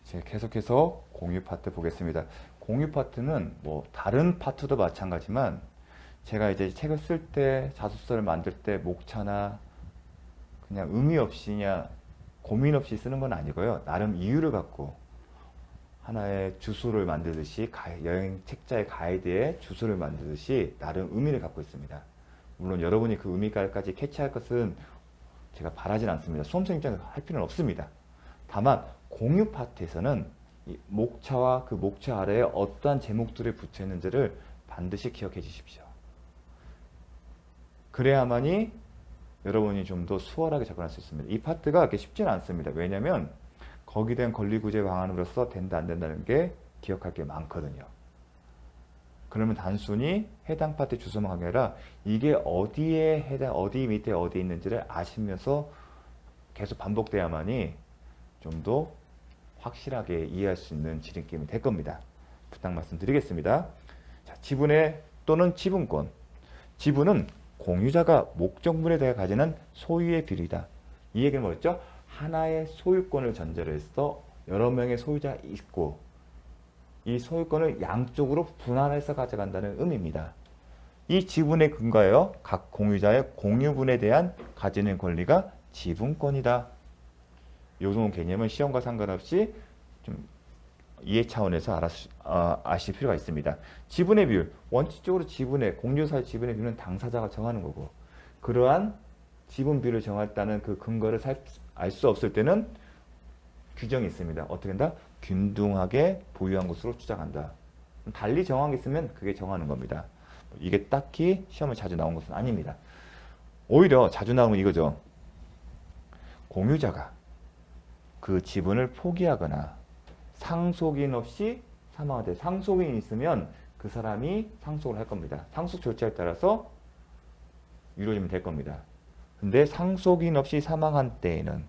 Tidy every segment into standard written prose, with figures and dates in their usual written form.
이제 계속해서 공유 파트 보겠습니다. 공유 파트는 뭐 다른 파트도 마찬가지만 제가 이제 책을 쓸 때 자소서를 만들 때 목차나 그냥 의미 없이 그냥 고민 없이 쓰는 건 아니고요. 나름 이유를 갖고 하나의 주소를 만들듯이 여행 책자의 가이드에 주소를 만들듯이 나름 의미를 갖고 있습니다. 물론 여러분이 그 의미까지 캐치할 것은 제가 바라진 않습니다. 수험생 입장에서 할 필요는 없습니다. 다만 공유 파트에서는 이 목차와 그 목차 아래에 어떠한 제목들을 붙여 있는지를 반드시 기억해 주십시오. 그래야만이 여러분이 좀 더 수월하게 접근할 수 있습니다. 이 파트가 그렇게 쉽지는 않습니다. 왜냐하면 거기에 대한 권리구제 방안으로서 된다 안 된다는 게 기억할 게 많거든요. 그러면 단순히 해당 파트 주소만 하게 아니라 이게 어디에 해당 어디 밑에 어디 있는지를 아시면서 계속 반복돼야만이 좀 더 확실하게 이해할 수 있는 지름길이 될 겁니다. 부탁 말씀드리겠습니다. 자, 지분의 또는 지분권. 지분은 공유자가 목적물에 대해 가지는 소유의 비율이다. 이 얘기는 뭐였죠? 하나의 소유권을 전제로 해서 여러 명의 소유자가 있고 이 소유권을 양쪽으로 분할해서 가져간다는 의미입니다. 이 지분의 근거예요. 각 공유자의 공유분에 대한 가지는 권리가 지분권이다. 요런 개념은 시험과 상관없이 좀 이해 차원에서 아실 필요가 있습니다. 지분의 비율, 원칙적으로 공유사의 지분의 비율은 당사자가 정하는 거고 그러한 지분 비율을 정했다는 그 근거를 알 수 없을 때는 규정이 있습니다. 어떻게 한다? 균등하게 보유한 것으로 추정한다. 달리 정한 게 있으면 그게 정하는 겁니다. 이게 딱히 시험에 자주 나온 것은 아닙니다. 오히려 자주 나오면 이거죠. 공유자가 그 지분을 포기하거나 상속인 없이 사망하되 상속인이 있으면 그 사람이 상속을 할 겁니다. 상속 절차에 따라서 이루어지면 될 겁니다. 근데 상속인 없이 사망한 때에는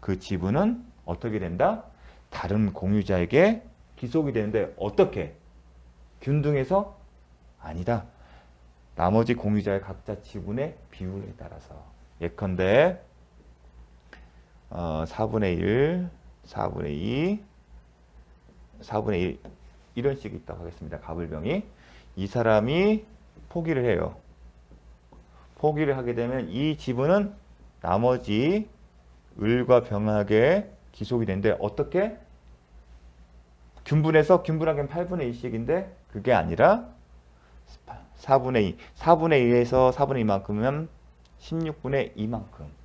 그 지분은 어떻게 된다? 다른 공유자에게 귀속이 되는데 어떻게? 균등해서? 아니다. 나머지 공유자의 각자 지분의 비율에 따라서 예컨대 4분의 1, 4분의 2, 4분의 1 이런 식이 있다고 하겠습니다. 가불병이. 이 사람이 포기를 해요. 포기를 하게 되면 이 지분은 나머지 을과 병하게 기속이 되는데 어떻게? 균분해서 균분하게 8분의 1씩인데 그게 아니라 4분의 2. 4분의 1에서 4분의 2만큼이면 16분의 2만큼.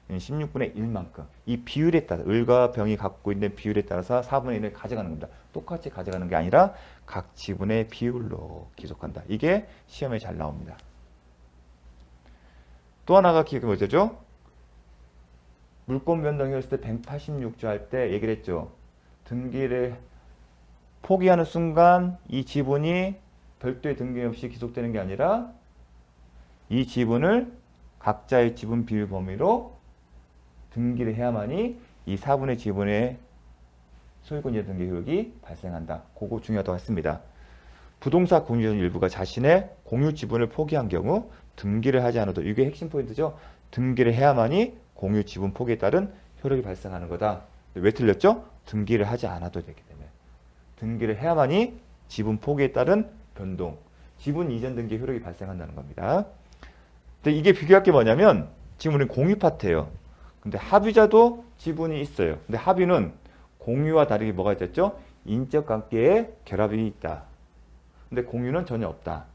16분의 1만큼. 이 비율에 따라 을과 병이 갖고 있는 비율에 따라서 4분의 1을 가져가는 겁니다. 똑같이 가져가는 게 아니라 각 지분의 비율로 기속한다. 이게 시험에 잘 나옵니다. 또 하나가 기억이 뭐죠? 물권 변동이 했을 때 186조 할 때 얘기를 했죠. 등기를 포기하는 순간 이 지분이 별도의 등기 없이 기속되는 게 아니라 이 지분을 각자의 지분 비율 범위로 등기를 해야만이 이 4분의 지분의 소유권 이전 등기 효력이 발생한다. 그거 중요하다고 했습니다. 부동산 공유자 일부가 자신의 공유 지분을 포기한 경우 등기를 하지 않아도 이게 핵심 포인트죠. 등기를 해야만이 공유 지분 포기에 따른 효력이 발생하는 거다. 왜 틀렸죠? 등기를 하지 않아도 되기 때문에. 등기를 해야만이 지분 포기에 따른 변동, 지분 이전 등기 효력이 발생한다는 겁니다. 근데 이게 비교할 게 뭐냐면 지금 우리는 공유 파트예요. 근데 합의자도 지분이 있어요. 근데 합의는 공유와 다르게 뭐가 있었죠? 인적 관계에 결합이 있다. 근데 공유는 전혀 없다.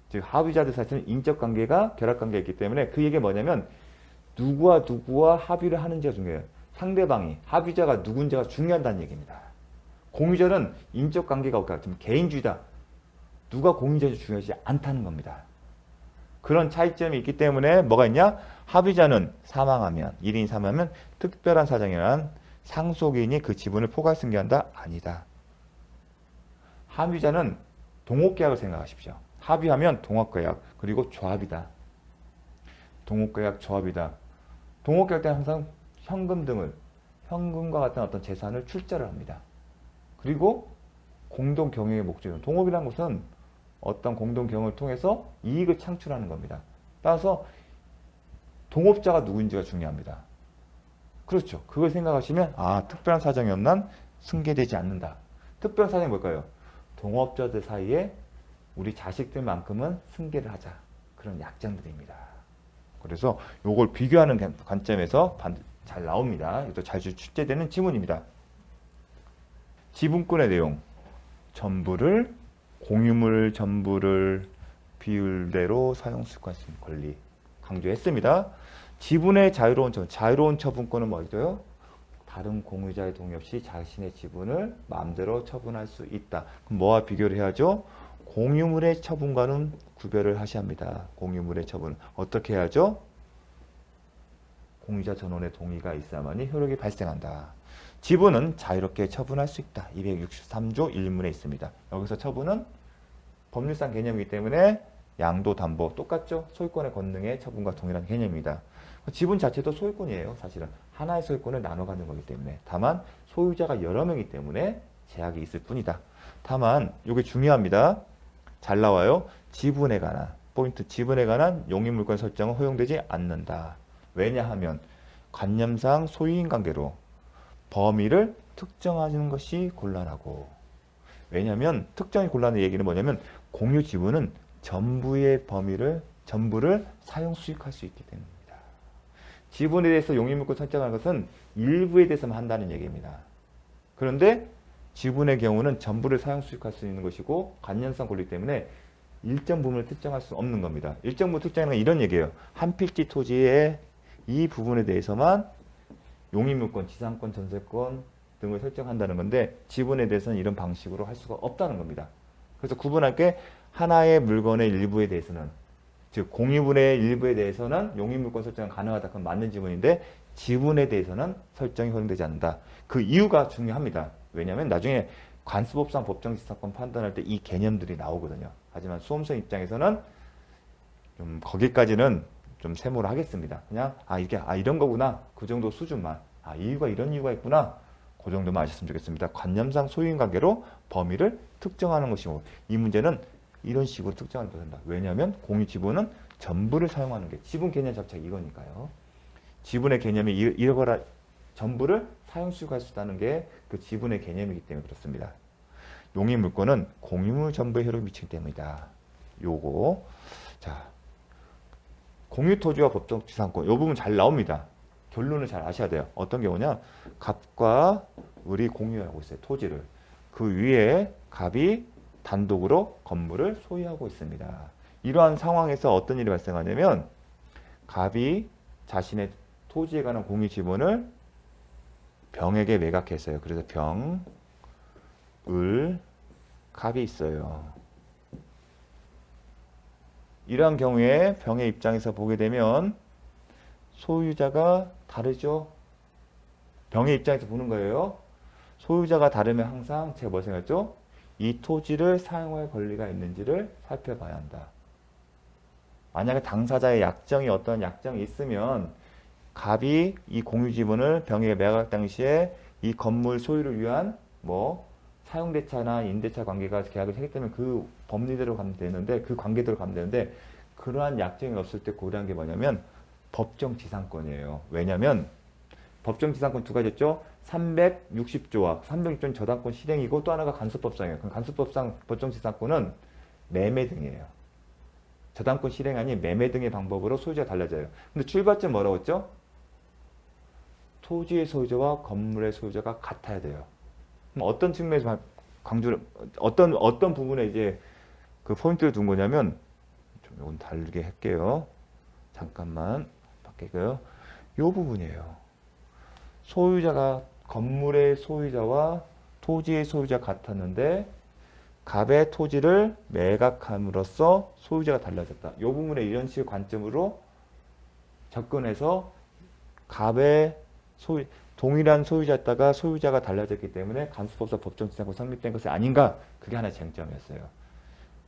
즉 합의자들 사이에는 인적 관계가 결합 관계가 있기 때문에 그 얘기가 뭐냐면 누구와 합의를 하는지가 중요해요. 상대방이 합의자가 누군지가 중요하다는 얘기입니다. 공유자는 인적 관계가 없다. 좀 개인주의다. 누가 공유자인지 중요하지 않다는 겁니다. 그런 차이점이 있기 때문에 뭐가 있냐? 합의자는 사망하면 1인이 사망하면 특별한 사정에 의한 상속인이 그 지분을 포괄 승계한다? 아니다. 합의자는 동업계약을 생각하십시오. 합의하면 동업계약 그리고 조합이다. 동업계약 조합이다. 동업계약 때는 항상 현금과 같은 어떤 재산을 출자를 합니다. 그리고 공동 경영의 목적은 동업이라는 것은 어떤 공동 경영을 통해서 이익을 창출하는 겁니다. 따라서 동업자가 누구인지가 중요합니다. 그렇죠. 그걸 생각하시면 아, 특별한 사정이 없는 승계되지 않는다. 특별한 사정이 뭘까요? 동업자들 사이에 우리 자식들만큼은 승계를 하자. 그런 약정들입니다. 그래서 요걸 비교하는 관점에서 잘 나옵니다. 이것도 자주 출제되는 지문입니다. 지분권의 내용. 전부를 공유물 전부를 비율대로 사용 수익할 수 있는 권리 강조했습니다. 지분의 자유로운 처분권은 뭐죠? 다른 공유자의 동의 없이 자신의 지분을 마음대로 처분할 수 있다. 그럼 뭐와 비교를 해야죠? 공유물의 처분과는 구별을 하셔야 합니다. 공유물의 처분 어떻게 해야죠? 공유자 전원의 동의가 있어야만이 효력이 발생한다. 지분은 자유롭게 처분할 수 있다. 263조 1문에 있습니다. 여기서 처분은 법률상 개념이기 때문에 양도 담보 똑같죠? 소유권의 권능의 처분과 동일한 개념입니다. 지분 자체도 소유권이에요. 사실은 하나의 소유권을 나눠 갖는 거기 때문에. 다만 소유자가 여러 명이기 때문에 제약이 있을 뿐이다. 다만 이게 중요합니다. 잘 나와요. 지분에 관한 포인트, 지분에 관한 용의물권 설정은 허용되지 않는다. 왜냐하면 관념상 소유인 관계로 범위를 특정하는 것이 곤란하고, 왜냐하면 특정이 곤란한 얘기는 뭐냐면 공유 지분은 전부의 전부를 사용 수익할 수 있기 때문입니다. 지분에 대해서 용의물권 설정하는 것은 일부에 대해서만 한다는 얘기입니다. 그런데 지분의 경우는 전부를 사용 수익할 수 있는 것이고 관념상 권리 때문에 일정 부분을 특정할 수 없는 겁니다. 일정 부분 특정하는 건 이런 얘기예요. 한 필지 토지의 이 부분에 대해서만 용의물권, 지상권, 전세권 등을 설정한다는 건데 지분에 대해서는 이런 방식으로 할 수가 없다는 겁니다. 그래서 구분할 게 하나의 물건의 일부에 대해서는, 즉 공유분의 일부에 대해서는 용의물권 설정은 가능하다. 그건 맞는 지분인데 지분에 대해서는 설정이 허용되지 않는다. 그 이유가 중요합니다. 왜냐하면 나중에 관습법상 법정지상권 판단할 때 이 개념들이 나오거든요. 하지만 수험생 입장에서는 좀 거기까지는 좀 세모를 하겠습니다. 그냥 이런 거구나. 그 정도 수준만. 이유가 이런 이유가 있구나. 그 정도만 아셨으면 좋겠습니다. 관념상 소유인 관계로 범위를 특정하는 것이고, 이 문제는 이런 식으로 특정하는 것입니다. 왜냐하면 공유 지분은 전부를 사용하는 게 지분 개념 자체가 이거니까요. 지분의 개념이 이거라, 전부를 사용 수익할 수 있다는 게 그 지분의 개념이기 때문에 그렇습니다. 용의물권은 공유물 전부에 효력을 미치기 때문이다. 요거 자, 공유토지와 법정지상권 이 부분 잘 나옵니다. 결론을 잘 아셔야 돼요. 어떤 경우냐, 갑과 을이 공유하고 있어요. 토지를. 그 위에 갑이 단독으로 건물을 소유하고 있습니다. 이러한 상황에서 어떤 일이 발생하냐면 갑이 자신의 토지에 관한 공유 지분을 병에게 매각했어요. 그래서 병, 을, 갑이 있어요. 이러한 경우에 병의 입장에서 보게 되면 소유자가 다르죠. 병의 입장에서 보는 거예요. 소유자가 다르면 항상 제가 뭐 생각했죠? 이 토지를 사용할 권리가 있는지를 살펴봐야 한다. 만약에 당사자의 약정이 어떤 약정이 있으면 갑이 이 공유 지분을 병에게 매각 당시에 이 건물 소유를 위한 사용대차나 임대차 관계가 계약을 했기 때문에 그 법리대로 가면 되는데, 그 관계대로 가면 되는데, 그러한 약정이 없을 때 고려한 게 뭐냐면 법정지상권이에요. 왜냐면 법정지상권 두 가지였죠. 360조와 306조는 저당권 실행이고 또 하나가 간수법상이에요. 그럼 간수법상 법정지상권은 매매 등이에요. 저당권 실행 아닌 매매 등의 방법으로 소유자가 달라져요. 근데 출발점 뭐라고 했죠? 토지의 소유자와 건물의 소유자가 같아야 돼요. 그럼 어떤 측면에서 강조를, 어떤 부분에 이제 그 포인트를 둔 거냐면, 좀 이건 다르게 할게요. 잠깐만 바뀌고요. 이 부분이에요. 소유자가 건물의 소유자와 토지의 소유자 같았는데 갑의 토지를 매각함으로써 소유자가 달라졌다. 이 부분에 이런 식의 관점으로 접근해서 갑의 동일한 소유자였다가 소유자가 달라졌기 때문에 간수법상 법정지상권 성립된 것이 아닌가, 그게 하나의 쟁점이었어요.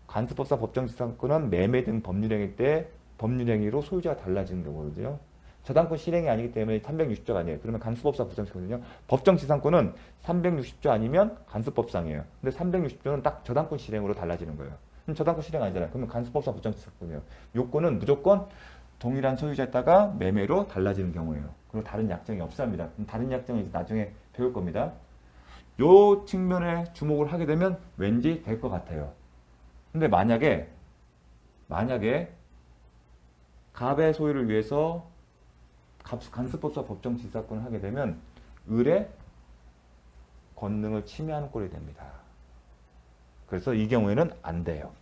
간수법상 법정지상권은 매매 등 법률행위 때 법률행위로 소유자가 달라지는 거거든요. 저당권 실행이 아니기 때문에 360조가 아니에요. 그러면 간수법상 법정지상권이거든요. 법정지상권은 360조 아니면 간수법상이에요. 근데 360조는 딱 저당권 실행으로 달라지는 거예요. 그럼 저당권 실행 아니잖아요. 그러면 간수법상 법정지상권이에요. 요건은 무조건 동일한 소유자였다가 매매로 달라지는 경우예요. 그리고 다른 약정이 없습니다. 다른 약정은 이제 나중에 배울 겁니다. 요 측면에 주목을 하게 되면 왠지 될 것 같아요. 근데 만약에 갑의 소유를 위해서 간수법상 법정 질사권을 하게 되면 을의 권능을 침해하는 꼴이 됩니다. 그래서 이 경우에는 안 돼요.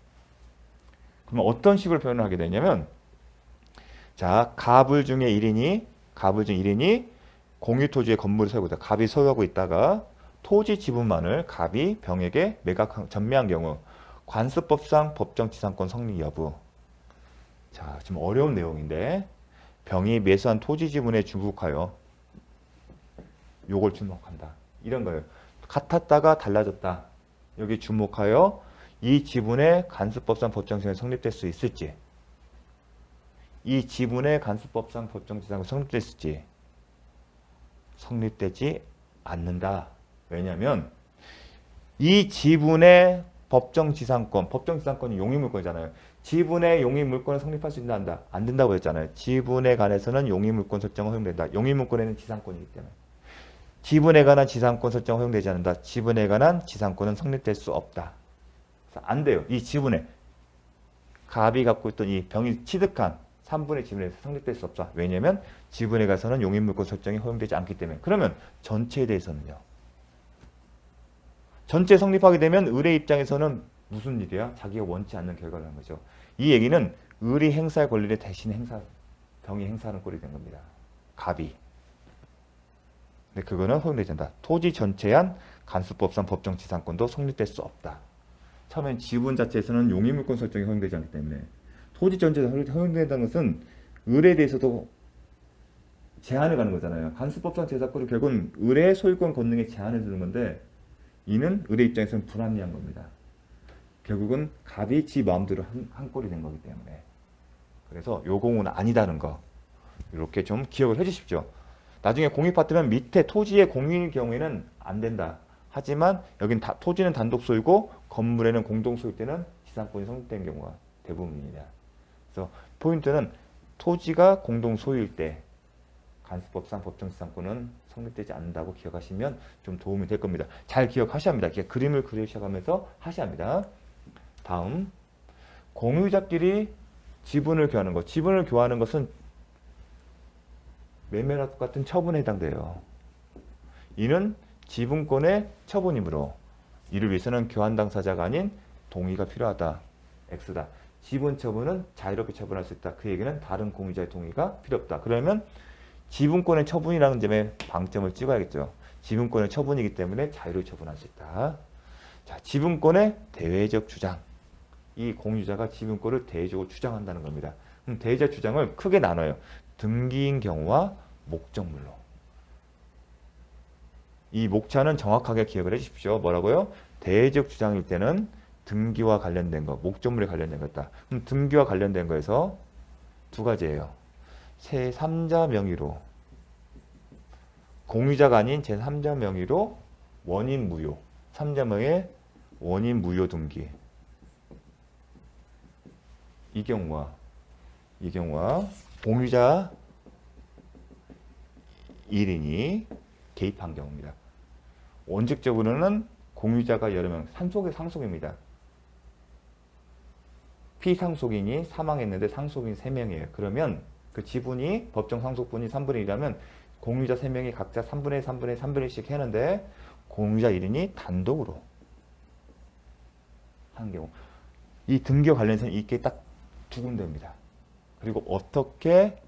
그러면 어떤 식으로 표현을 하게 되냐면, 자, 갑을 중에 1인이 공유토지에 건물을 세우고 있다. 갑이 소유하고 있다가 토지 지분만을 갑이 병에게 전매한 경우 관습법상 법정지상권 성립 여부. 자, 좀 어려운 내용인데, 병이 매수한 토지 지분에 주목하여 요걸 주목한다. 이런 거예요. 같았다가 달라졌다. 여기 주목하여 이 지분의 간수법상 법정지상권이 성립될 수 있을지, 이 지분의 간수법상 법정지상권이 성립됐을지 성립되지 않는다. 왜냐하면 이 지분의 법정지상권이 용의물권이잖아요. 지분의 용의물권을 성립할 수 있나 안 된다고 했잖아요. 지분에 관해서는 용의물권 설정은 허용된다. 용의물권에는 지상권이기 때문에. 지분에 관한 지상권 설정은 허용되지 않는다. 지분에 관한 지상권은 성립될 수 없다. 그래서 안 돼요. 이 지분에 갑이 갖고 있던 이 병이 취득한 3분의 지분에서 성립될 수 없다. 왜냐하면 지분에 가서는 용의물권 설정이 허용되지 않기 때문에. 그러면 전체에 대해서는요. 전체 성립하게 되면 을의 입장에서는 무슨 일이야? 자기가 원치 않는 결과를 한 거죠. 이 얘기는 을이 행사할 권리를 대신 병이 행사하는 꼴이 된 겁니다. 갑이. 근데 그거는 허용되지 않는다. 토지 전체에 한 간수법상 법정지상권도 성립될 수 없다. 처음엔 지분 자체에서는 용의물권 설정이 허용되지 않기 때문에 토지 전체에 허용된다는 것은 을에 대해서도 제한을 가는 거잖아요. 간수법상 재산권을 결국은 을의 소유권 권능에 제한을 두는 건데, 이는 을의 입장에서는 불합리한 겁니다. 결국은 갑이 지 마음대로 한 꼴이 된 거기 때문에. 그래서 요 공은 아니다는 거 이렇게 좀 기억을 해주십시오. 나중에 공유파트면 밑에 토지의 공유인 경우에는 안 된다. 하지만 여긴 토지는 단독 소유고 건물에는 공동 소유 때는 지상권이 성립된 경우가 대부분입니다. 그래서 포인트는 토지가 공동 소유일 때 간수법상 법정지상권은 성립되지 않는다고 기억하시면 좀 도움이 될 겁니다. 잘 기억하셔야 합니다. 이렇게 그림을 그리셔가면서 하셔야 합니다. 다음, 공유자끼리 지분을 교환하는 것. 지분을 교환하는 것은 매매와 똑같은 처분에 해당돼요. 이는 지분권의 처분이므로 이를 위해서는 교환 당사자가 아닌 동의가 필요하다. X다. 지분 처분은 자유롭게 처분할 수 있다. 그 얘기는 다른 공유자의 동의가 필요 없다. 그러면 지분권의 처분이라는 점에 방점을 찍어야겠죠. 지분권의 처분이기 때문에 자유롭게 처분할 수 있다. 자, 지분권의 대외적 주장. 이 공유자가 지분권을 대외적으로 주장한다는 겁니다. 그럼 대외적 주장을 크게 나눠요. 등기인 경우와 목적물로. 이 목차는 정확하게 기억을 해주십시오. 뭐라고요? 대외적 주장일 때는 등기와 관련된 거, 목적물에 관련된 거다. 그럼 등기와 관련된 거에서 두 가지예요. 제3자 명의로, 공유자가 아닌 제3자 명의로 원인 무효, 3자 명의 원인 무효 등기. 이 경우와 공유자 1인이 개입한 경우입니다. 원칙적으로는 공유자가 여러 명, 상속입니다. 피상속인이 사망했는데 상속인 3명이에요. 그러면 그 지분이 법정 상속분이 3분의 1이라면 공유자 3명이 각자 3분의 3분의 3분의 1씩 하는데 공유자 1인이 단독으로 하는 경우. 이 등기와 관련해서 이게 딱 두 군데입니다. 그리고 어떻게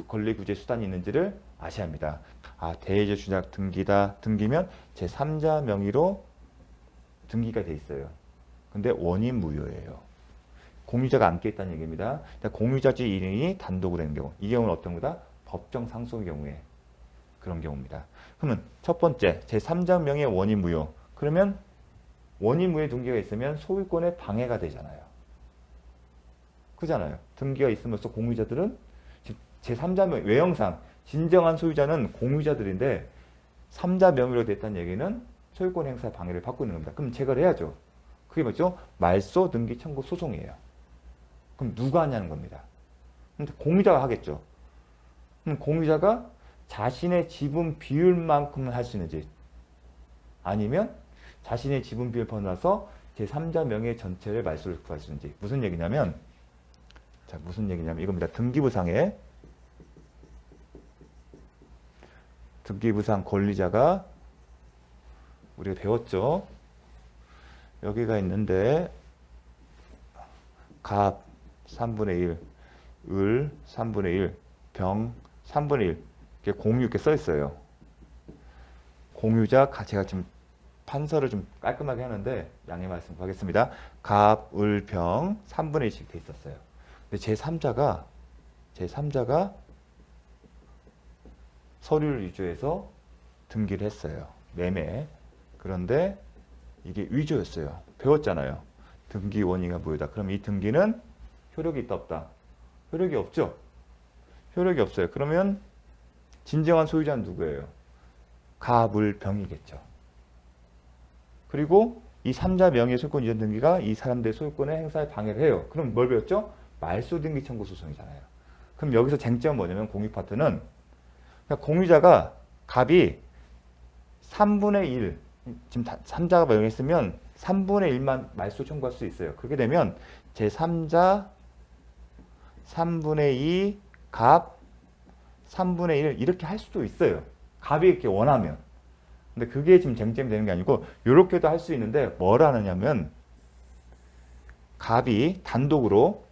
권리구제 수단이 있는지를 아셔야 합니다. 대외적 주장 등기면 제3자 명의로 등기가 돼 있어요. 근데 원인 무효예요. 공유자가 안 껴있다는 얘기입니다. 공유자지 1인이 단독으로 되는 경우. 이 경우는 어떤 거다? 법정 상속의 경우에 그런 경우입니다. 그러면 첫 번째, 제3자 명의 원인 무효. 그러면 원인 무효 등기가 있으면 소유권에 방해가 되잖아요. 그잖아요. 등기가 있으면서 공유자들은 제3자 명, 외형상 진정한 소유자는 공유자들인데 3자 명의로 됐다는 얘기는 소유권 행사 방해를 받고 있는 겁니다. 그럼 제거를 해야죠. 그게 뭐죠? 말소 등기 청구 소송이에요. 그럼 누가 하냐는 겁니다. 근데 공유자가 하겠죠. 그럼 공유자가 자신의 지분 비율만큼은 할 수 있는지, 아니면 자신의 지분 비율 벗어나서 제3자 명의 전체를 말소를 구할 수 있는지. 무슨 얘기냐면, 자, 무슨 얘기냐면 이겁니다. 등기부상 권리자가 우리가 배웠죠. 여기가 있는데 갑 3분의 1, 을 3분의 1, 병 3분의 1 이렇게 공유 이렇게 써 있어요. 공유자, 제가 지금 판서를 좀 깔끔하게 하는데 양해 말씀 구하겠습니다. 갑, 을, 병 3분의 1씩 돼 있었어요. 근데 제3자가 서류를 위조해서 등기를 했어요. 매매. 그런데 이게 위조였어요. 배웠잖아요. 등기 원인이 무효다. 그럼 이 등기는 효력이 있다 없다? 효력이 없죠. 효력이 없어요. 그러면 진정한 소유자는 누구예요? 갑을병이겠죠. 그리고 이 3자 명의 소유권 이전 등기가 이 사람들의 소유권의 행사에 방해를 해요. 그럼 뭘 배웠죠? 말소 등기 청구 소송이잖아요. 그럼 여기서 쟁점은 뭐냐면 공유 파트는 그러니까 공유자가 갑이 3분의 1 지금 3자가 명했으면 3분의 1만 말소 청구할 수 있어요. 그렇게 되면 제3자 3분의 2 갑 3분의 1 이렇게 할 수도 있어요. 갑이 이렇게 원하면. 근데 그게 지금 쟁점이 되는 게 아니고 이렇게도 할 수 있는데 뭘 하느냐면 갑이 단독으로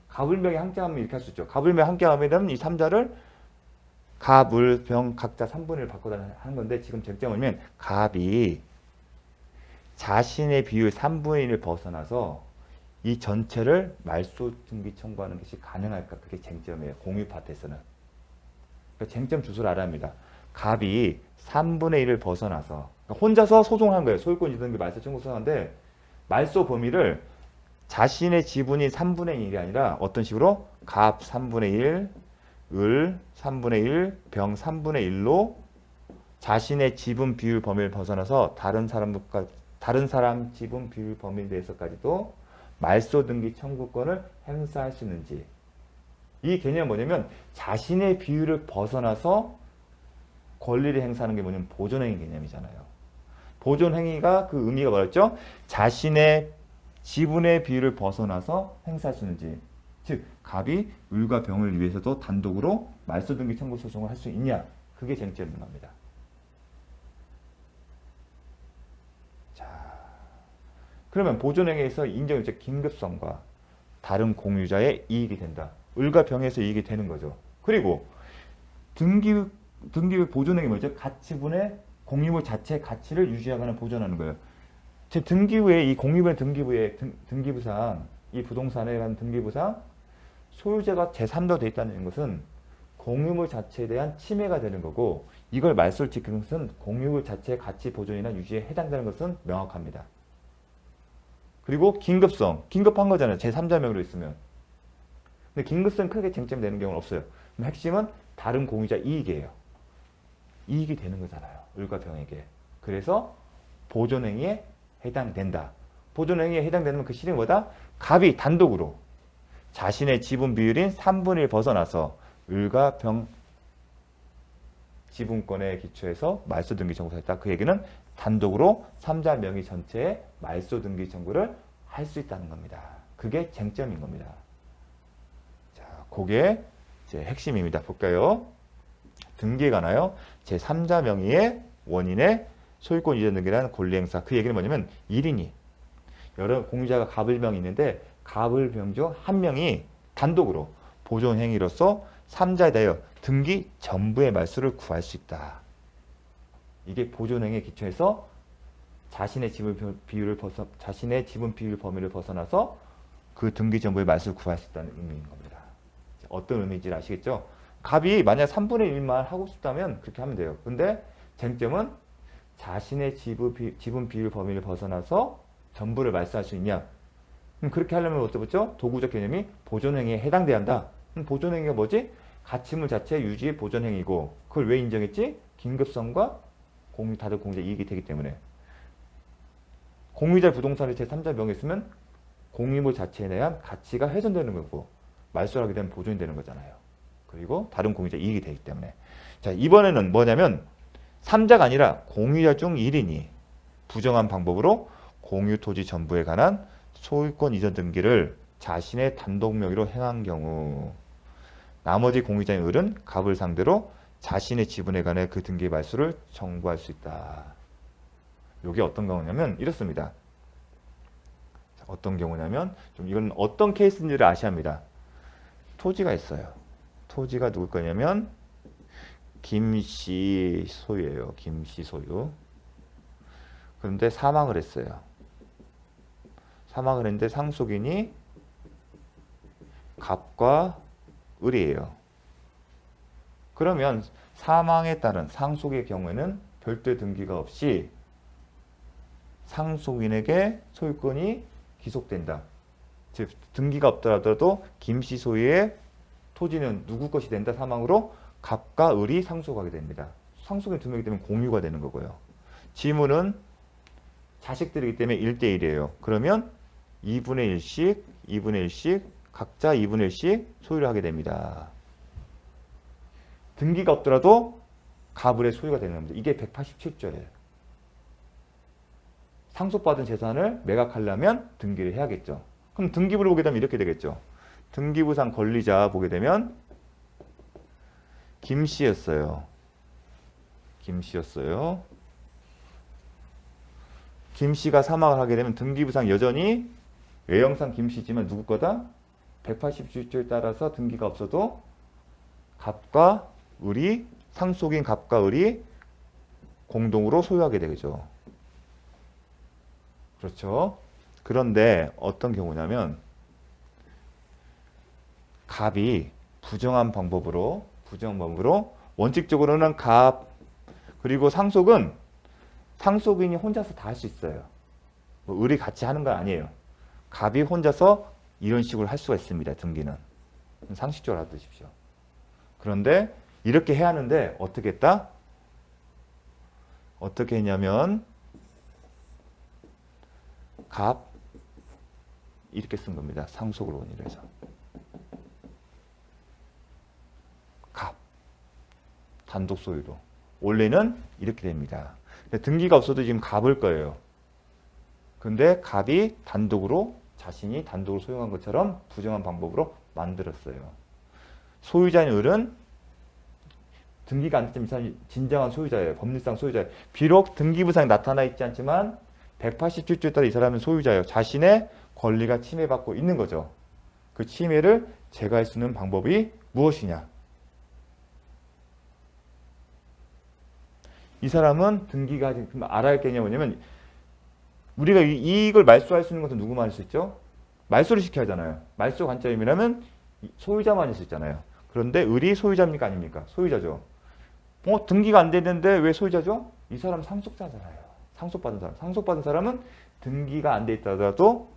갑을병이 함께하면 이렇게 할 수 있죠. 갑을병이 함께하면 이 3자를 갑, 을, 병 각자 3분의 1을 바꿔달라는 하는 건데 지금 쟁점은 뭐냐면 갑이 자신의 비율 3분의 1을 벗어나서 이 전체를 말소 등기 청구하는 것이 가능할까? 그게 쟁점이에요. 공유 파트에서는. 그러니까 쟁점 주소를 알아야 합니다. 갑이 3분의 1을 벗어나서 그러니까 혼자서 소송한 거예요. 소유권 이전등기 말소 청구 소송하는데 말소 범위를 자신의 지분이 3분의 1이 아니라 어떤 식으로 갑 3분의 1, 을 3분의 1, 병 3분의 1로 자신의 지분 비율 범위를 벗어나서 다른 사람 지분 비율 범위에 대해서까지도 말소 등기 청구권을 행사할 수 있는지. 이 개념은 뭐냐면 자신의 비율을 벗어나서 권리를 행사하는 게 뭐냐면 보존행위 개념이잖아요. 보존행위가 그 의미가 뭐였죠? 자신의 지분의 비율을 벗어나서 행사할 수 있는지. 즉 갑이 을과 병을 위해서도 단독으로 말소 등기 청구 소송을 할 수 있냐. 그게 쟁점인 겁니다. 자, 그러면 보존행위에서 인정일적 긴급성과 다른 공유자의 이익이 된다. 을과 병에서 이익이 되는 거죠. 그리고 등기부 보존행위 뭐죠? 가치분의 공유물 자체의 가치를 유지하거나 보존하는 거예요. 제 등기부에 이 공유물 등기부에 등기부상 이 부동산에 관한 등기부상 소유자가 제3자로 되어 있다는 것은 공유물 자체에 대한 침해가 되는 거고 이걸 말소를 지키는 것은 공유물 자체의 가치 보존이나 유지에 해당되는 것은 명확합니다. 그리고 긴급성, 긴급한 거잖아요. 제3자명으로 있으면. 근데 긴급성 크게 쟁점이 되는 경우는 없어요. 그럼 핵심은 다른 공유자 이익이에요. 이익이 되는 거잖아요. 을과 병에게. 그래서 보존행위에 해당된다. 보존행위에 해당되는 그 실행이 뭐다? 갑이 단독으로 자신의 지분 비율인 3분의 1 벗어나서 을과 병 지분권에 기초해서 말소 등기 청구를 했다. 그 얘기는 단독으로 3자 명의 전체에 말소 등기 청구를 할 수 있다는 겁니다. 그게 쟁점인 겁니다. 자, 그게 이제 핵심입니다. 볼까요? 등기에 관하여 제3자 명의의 원인의 소유권 이전 등기라는 권리 행사. 그 얘기는 뭐냐면 1인이 여러 공유자가 갑을병이 있는데 갑을병 중 한 명이 단독으로 보존 행위로서 3자에 대하여 등기 전부의 말소를 구할 수 있다. 이게 보존 행위에 기초해서 자신의 지분 비율을 범위를 벗어나서 그 등기 전부의 말소를 구할 수 있다는 의미인 겁니다. 어떤 의미인지 아시겠죠? 갑이 만약 3분의 1만 하고 싶다면 그렇게 하면 돼요. 근데 쟁점은 자신의 지분 비율 범위를 벗어나서 전부를 말소할 수 있냐? 그렇게 하려면 어쩌겠죠? 도구적 개념이 보존행위에 해당돼야 한다. 보존행위가 뭐지? 가치물 자체의 유지의 보존행위고 그걸 왜 인정했지? 긴급성과 다른 공유자 이익이 되기 때문에. 공유자 부동산을 제3자 명에 쓰면 공유물 자체에 대한 가치가 훼손되는 거고 말소를 하게 되면 보존이 되는 거잖아요. 그리고 다른 공유자 이익이 되기 때문에. 자, 이번에는 뭐냐면 3자가 아니라 공유자 중 1인이 부정한 방법으로 공유 토지 전부에 관한 소유권 이전 등기를 자신의 단독 명의로 행한 경우 나머지 공유자인 을은 갑을 상대로 자신의 지분에 관해 그 등기 말소를 청구할 수 있다. 이게 어떤 경우냐면 이렇습니다. 자, 어떤 경우냐면 좀 이건 어떤 케이스인지를 아셔야 합니다. 토지가 있어요. 토지가 누구 거냐면 김씨 소유예요. 김씨 소유. 그런데 사망을 했어요. 사망을 했는데 상속인이 갑과 을이에요. 그러면 사망에 따른 상속의 경우에는 별도의 등기가 없이 상속인에게 소유권이 기속된다. 즉 등기가 없더라도 김씨 소유의 토지는 누구 것이 된다. 사망으로 갑과 을이 상속하게 됩니다. 상속인 두 명이기 때문에 공유가 되는 거고요. 지분은 자식들이기 때문에 1대1이에요. 그러면 2분의 1씩, 2분의 1씩, 각자 2분의 1씩 소유를 하게 됩니다. 등기가 없더라도 갑을의 소유가 되는 겁니다. 이게 187조예요. 상속받은 재산을 매각하려면 등기를 해야겠죠. 그럼 등기부를 보게 되면 이렇게 되겠죠. 등기부상 권리자 보게 되면 김씨였어요. 김씨였어요. 김씨가 사망을 하게 되면 등기부상 여전히 외형상 김씨지만 누구 거다? 187조에 따라서 등기가 없어도 갑과 을이 상속인 갑과 을이 공동으로 소유하게 되죠. 그렇죠. 그런데 어떤 경우냐면 갑이 부정한 방법으로 원칙적으로는 갑 그리고 상속은 상속인이 혼자서 다 할 수 있어요. 뭐 을이 같이 하는 건 아니에요. 갑이 혼자서 이런 식으로 할 수가 있습니다. 등기는. 상식적으로 알아두십시오. 그런데 이렇게 해야 하는데 어떻게 했다? 어떻게 했냐면 갑 이렇게 쓴 겁니다. 상속을 원인으로 해서. 갑 단독 소유로. 원래는 이렇게 됩니다. 등기가 없어도 지금 갑을 거예요. 근데 갑이 단독으로 자신이 단독으로 소유한 것처럼 부정한 방법으로 만들었어요. 소유자인 을은 등기가 안 됐지만 진정한 소유자예요. 법률상 소유자예요. 비록 등기부상에 나타나 있지 않지만 187조에 따라 이 사람은 소유자예요. 자신의 권리가 침해받고 있는 거죠. 그 침해를 제거할 수 있는 방법이 무엇이냐? 이 사람은 등기가 알아야 할 게 뭐냐면 우리가 이익을 말소할 수 있는 것은 누구만 할 수 있죠? 말소를 시켜야 하잖아요. 말소 관점이라면 소유자만 할 수 있잖아요. 그런데 을이 소유자입니까? 아닙니까? 소유자죠. 등기가 안 되는데 왜 소유자죠? 이 사람 상속자잖아요. 상속받은 사람. 상속받은 사람은 등기가 안 돼 있다더라도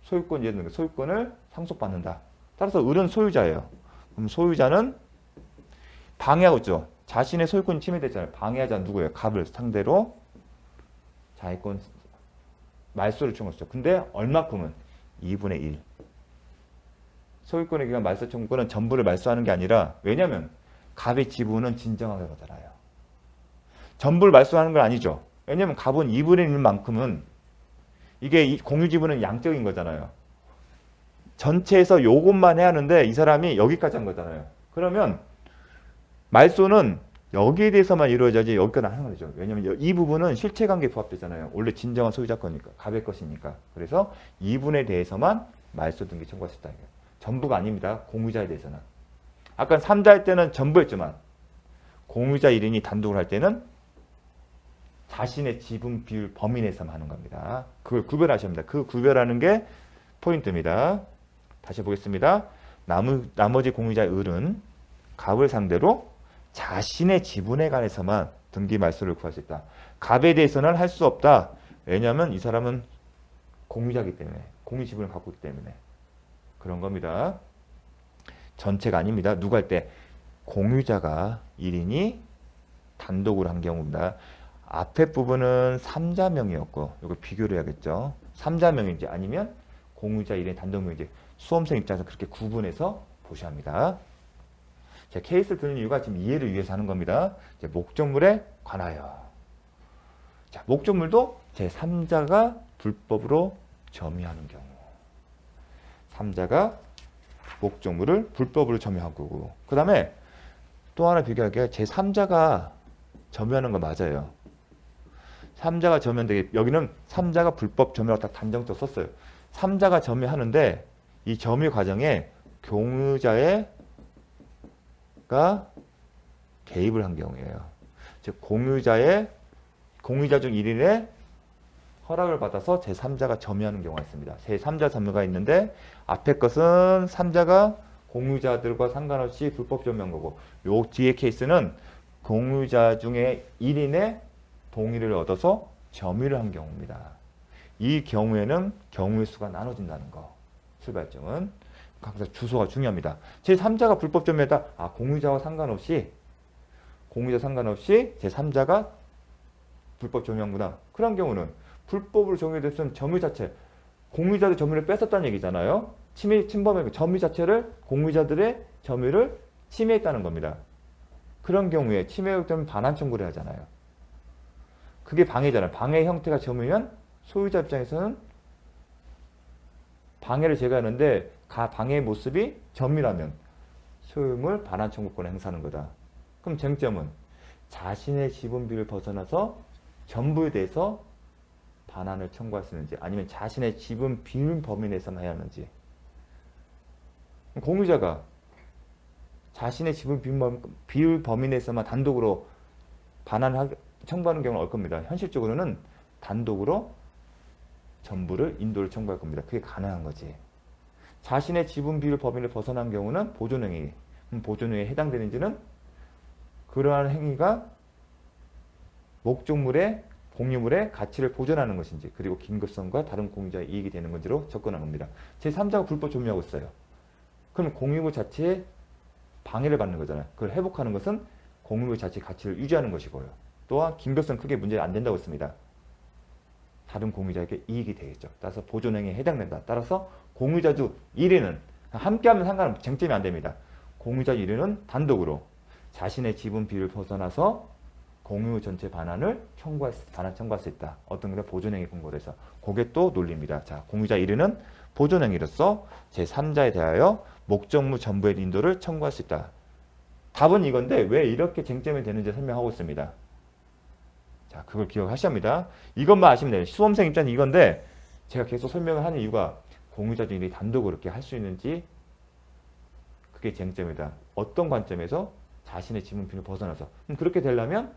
소유권을 상속받는다. 따라서 을은 소유자예요. 그럼 소유자는 방해하고 있죠. 자신의 소유권이 침해됐잖아요. 방해하자 누구예요? 갑을 상대로 자기권 말소를 청구했죠. 근데 얼마큼은? 2분의 1. 소유권에 기한 말소 청구권은 전부를 말소하는 게 아니라 왜냐하면 갑의 지분은 진정하게 거잖아요. 전부를 말소하는 건 아니죠. 왜냐하면 갑은 2분의 1만큼은 이게 공유 지분은 양적인 거잖아요. 전체에서 요것만 해야 하는데 이 사람이 여기까지 한 거잖아요. 그러면 말소는 여기에 대해서만 이루어져야지 여기까지 하는 거죠. 왜냐하면 이 부분은 실체관계에 부합되잖아요. 원래 진정한 소유자 거니까. 갑의 것이니까. 그래서 이 분에 대해서만 말소 등기 청구할 수 있다. 전부가 아닙니다. 공유자에 대해서는. 아까 3자 할 때는 전부였지만 공유자 1인이 단독을 할 때는 자신의 지분 비율 범위 내에서만 하는 겁니다. 그걸 구별하셔야 합니다. 그 구별하는 게 포인트입니다. 다시 보겠습니다. 나머지 공유자의 을은 갑을 상대로 자신의 지분에 관해서만 등기 말소를 구할 수 있다. 갑에 대해서는 할 수 없다. 왜냐하면 이 사람은 공유자이기 때문에 공유 지분을 갖고 있기 때문에 그런 겁니다. 전체가 아닙니다. 누가 할 때? 공유자가 1인이 단독으로 한 경우입니다. 앞에 부분은 3자명이었고 이거 비교를 해야겠죠. 삼자명인지 아니면 공유자 1의 단독명인지 수험생 입장에서 그렇게 구분해서 보셔야 합니다. 자, 케이스를 드는 이유가 지금 이해를 위해서 하는 겁니다. 이제 목적물에 관하여. 자, 목적물도 제3자가 불법으로 점유하는 경우. 3자가 목적물을 불법으로 점유하고, 그 다음에 또 하나 비교하기에 제3자가 점유하는 거 맞아요. 3자가 점유하는데 여기는 3자가 불법 점유라고 딱 단정적 썼어요. 3자가 점유하는데 이 점유 과정에 공유자가 개입을 한 경우예요. 즉 공유자 중 1인의 허락을 받아서 제3자가 점유하는 경우가 있습니다. 제3자 점유가 있는데 앞에 것은 3자가 공유자들과 상관없이 불법 점유한 거고, 요 뒤에 케이스는 공유자 중에 1인의 동의를 얻어서 점유를 한 경우입니다. 이 경우에는 경우의 수가 나눠진다는 거. 출발점은 각자 주소가 중요합니다. 제3자가 불법 점유했다. 공유자와 상관없이 제3자가 불법 점유한구나. 그런 경우는 불법으로 점유됐으면 점유 자체, 공유자들 점유를 뺏었다는 얘기잖아요. 침범의 점유 자체를 공유자들의 점유를 침해했다는 겁니다. 그런 경우에 침해되면 반환 청구를 하잖아요. 그게 방해잖아요. 방해 형태가 점유면 소유자 입장에서는 방해를 제거하는데 방해의 모습이 점유라면 소유물 반환 청구권을 행사하는 거다. 그럼 쟁점은 자신의 지분 비율을 벗어나서 전부에 대해서 반환을 청구할 수 있는지, 아니면 자신의 지분 비율 범위 내에서만 해야 하는지. 공유자가 자신의 지분 비율 범위 내에서만 단독으로 반환을 청구하는 경우는 올 겁니다. 현실적으로는 단독으로 전부를 인도를 청구할 겁니다. 그게 가능한 거지. 자신의 지분 비율 범위를 벗어난 경우는 보존행위. 보존행위에 해당되는지는 그러한 행위가 목적물의 공유물의 가치를 보존하는 것인지, 그리고 긴급성과 다른 공유자의 이익이 되는 건지로 접근한 겁니다. 제3자가 불법 점유하고 있어요. 그럼 공유물 자체에 방해를 받는 거잖아요. 그걸 회복하는 것은 공유물 자체의 가치를 유지하는 것이고요. 또한 긴급성 크게 문제가 안 된다고 했습니다. 다른 공유자에게 이익이 되겠죠. 따라서 보존행위에 해당된다. 따라서 공유자 중 1위는 함께하면 상관없이 쟁점이 안 됩니다. 공유자 1위는 단독으로 자신의 지분 비율을 벗어나서 공유 전체 반환을 청구할 수 있다. 어떤 게 보존행위 근거로 해서. 그게 또 논리입니다. 자, 공유자 1위는 보존행위로서 제3자에 대하여 목적물 전부의 인도를 청구할 수 있다. 답은 이건데 왜 이렇게 쟁점이 되는지 설명하고 있습니다. 자, 그걸 기억하셔야 합니다. 이것만 아시면 돼요. 수험생 입장은 이건데 제가 계속 설명을 하는 이유가 공유자 중에 단독으로 이렇게 할 수 있는지, 그게 쟁점이다. 어떤 관점에서 자신의 지분 비율을 벗어나서. 그렇게 되려면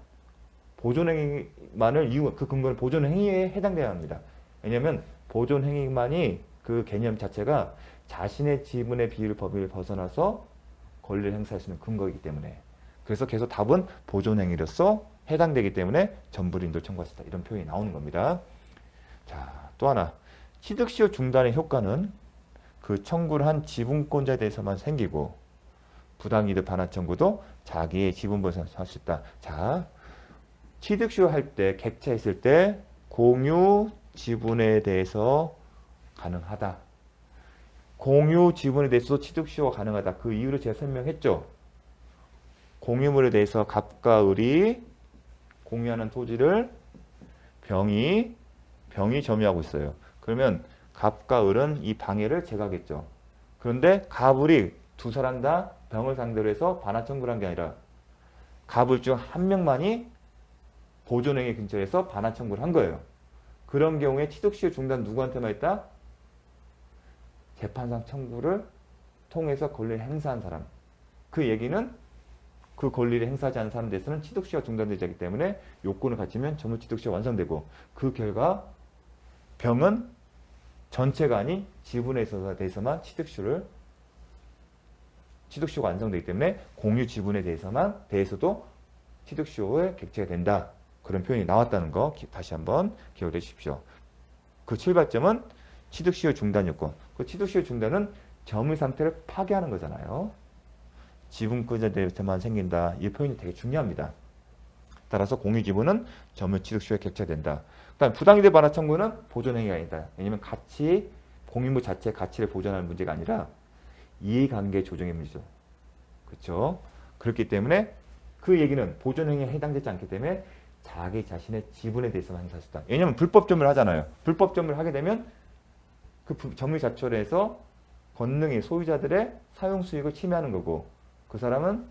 보존행위만을 이유, 그 근거는 보존행위에 해당돼야 합니다. 왜냐하면 보존행위만이 그 개념 자체가 자신의 지분의 비율 범위를 벗어나서 권리를 행사할 수 있는 근거이기 때문에. 그래서 계속 답은 보존행위로서 해당되기 때문에 전부를 인도를 청구할 수 있다. 이런 표현이 나오는 겁니다. 자, 또 하나. 취득시효 중단의 효과는 그 청구를 한 지분권자에 대해서만 생기고, 부당이득 반환 청구도 자기의 지분분에서 할 수 있다. 자, 취득시효 할 때, 객차했을 때 공유 지분에 대해서 가능하다. 공유 지분에 대해서 취득시효가 가능하다. 그 이유를 제가 설명했죠. 공유물에 대해서 갑과 을이 공유하는 토지를 병이 점유하고 있어요. 그러면 갑과 을은 이 방해를 제거하겠죠. 그런데 갑, 을이 두 사람 다 병을 상대로 해서 반환 청구를 한 게 아니라 갑을 중 한 명만이 보존행위 근처에서 반환 청구를 한 거예요. 그런 경우에 취득시효 중단 누구한테만 있다? 재판상 청구를 통해서 권리를 행사한 사람. 그 얘기는 그 권리를 행사하지 않은 사람에 대해서는 취득시효가 중단되지 않기 때문에 요건을 갖추면 전부 취득시효가 완성되고, 그 결과 병은 전체가 아닌 지분에 대해서만 취득시효가 완성되기 때문에 공유 지분에 대해서도 취득시효의 객체가 된다. 그런 표현이 나왔다는 거 다시 한번 기억해 주십시오. 그 출발점은 취득시효 중단 요건. 그 취득시효 중단은 점유 상태를 파괴하는 거잖아요. 지분권자에 대해서만 생긴다. 이 표현이 되게 중요합니다. 따라서 공유지분은 점유취득세에 격차된다. 그다음 부당이득 반환 청구는 보존행위가 아니다. 왜냐면 가치 공유물 자체의 가치를 보존하는 문제가 아니라 이해관계 조정의 문제죠. 그렇죠? 그렇기 때문에 그 얘기는 보존행위에 해당되지 않기 때문에 자기 자신의 지분에 대해서만 행사할 수 있다. 왜냐면 불법 점유를 하잖아요. 불법 점유를 하게 되면 그 점유 자체에서 권능의 소유자들의 사용 수익을 침해하는 거고 그 사람은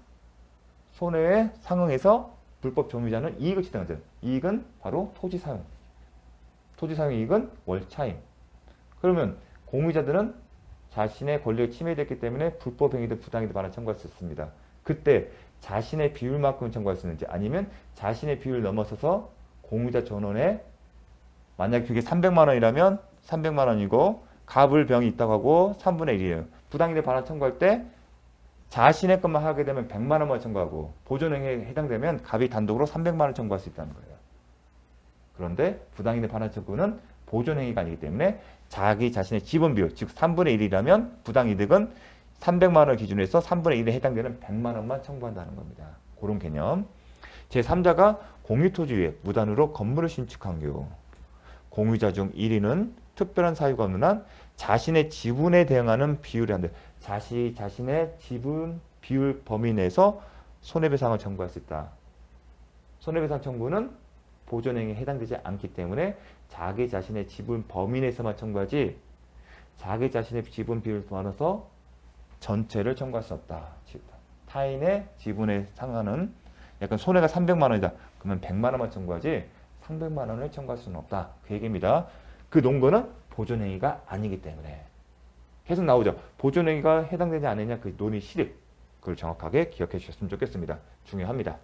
손해에 상응해서 불법 점유자는 이익을 취득하죠. 이익은 바로 토지 사용. 토지 사용 이익은 월차임. 그러면 공유자들은 자신의 권리가 침해됐기 때문에 불법 행위든 부당이득 반환 청구할 수 있습니다. 그때 자신의 비율만큼 청구할 수 있는지 아니면 자신의 비율을 넘어서서 공유자 전원에 만약 그게 300만 원이라면 300만 원이고 갑을 병이 있다고 하고 3분의 1이에요. 부당이득 반환 청구할 때 자신의 것만 하게 되면 100만 원만 청구하고 보존행위에 해당되면 갑이 단독으로 300만 원 청구할 수 있다는 거예요. 그런데 부당이득 반환 청구는 보존행위가 아니기 때문에 자기 자신의 지분 비율, 즉 3분의 1이라면 부당이득은 300만 원을 기준으로 해서 3분의 1에 해당되는 100만 원만 청구한다는 겁니다. 그런 개념. 제3자가 공유토지 위에 무단으로 건물을 신축한 경우 공유자 중 1인은 특별한 사유가 없는 한 자신의 지분에 대응하는 비율이 안 돼. 자신의 지분 비율 범위 내에서 손해배상을 청구할 수 있다. 손해배상 청구는 보존행위에 해당되지 않기 때문에 자기 자신의 지분 범위 내에서만 청구하지 자기 자신의 지분 비율을 넘어서 전체를 청구할 수 없다. 타인의 지분에 상하는 약간 손해가 300만 원이다. 그러면 100만 원만 청구하지 300만 원을 청구할 수는 없다. 그 얘기입니다. 그 논거는 보존행위가 아니기 때문에 계속 나오죠. 보존행위가 해당되지 않느냐 그 논의 시립. 그걸 정확하게 기억해 주셨으면 좋겠습니다. 중요합니다.